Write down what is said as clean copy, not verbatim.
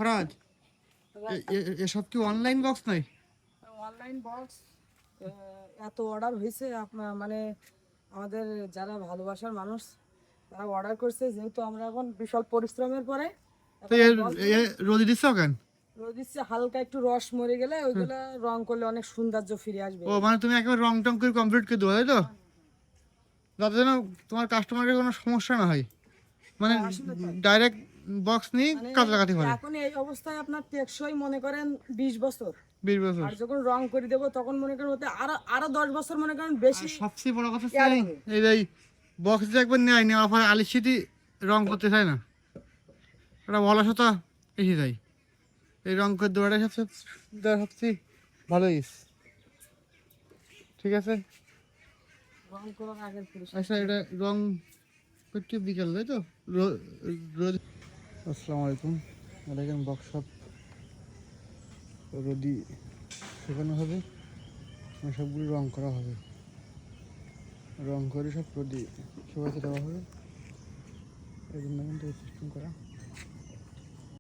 ফরাজ, এসব কি online box নয়? অনলাইন বক্স এত অর্ডার হয়েছে আপনার মানে আমাদের যারা ভালোবাসার মানুষ তারা অর্ডার করছে, যেহেতু আমরা এখন বিশাল পরিশ্রমের পরে তো রোদি দিচ্ছ কেন? রোদ দিচ্ছে, হালকা একটু রস মরে গেলে ওইগুলা রং করলে অনেক সৌন্দর্য ফিরে আসবে। ও মানে তুমি একেবারে রং টং করে কমপ্লিট করে দেবো, তাই তো? যাতে যেন তোমার কাস্টমারের কোনো সমস্যা না হয়, মানে ডাইরেক্ট বক্স নিয়ে মানে কাজ লাগাতে পারে। এখন এই অবস্থায় আপনার টেকসই মনে করেন 20 বছর, 20 বছর। আর যখন রং করে দেবো তখন মনে করেন ওতে আরো 10 বছর মনে করেন বেশি। সবচেয়ে বড় কথা হচ্ছে এই বক্স যে একবার নেওয়ার পরে আলির সিটি রং করতে চায় না, ওটা অলসতা এসে যায়। এই রং করে দেওয়াটা সবচেয়ে ভালো ইস। ঠিক আছে, রং করার আগের আচ্ছা এটা রং করতে বিকেল, তাই তো? রোদ। আসসালামু আলাইকুম। দেখেন বক্স সব রোদি শুকানো হবে, সবগুলো রং করা হবে। রং করে সব রোদি শুকাতে দেওয়া হবে, এই জন্য কিন্তু সিস্টেম করা।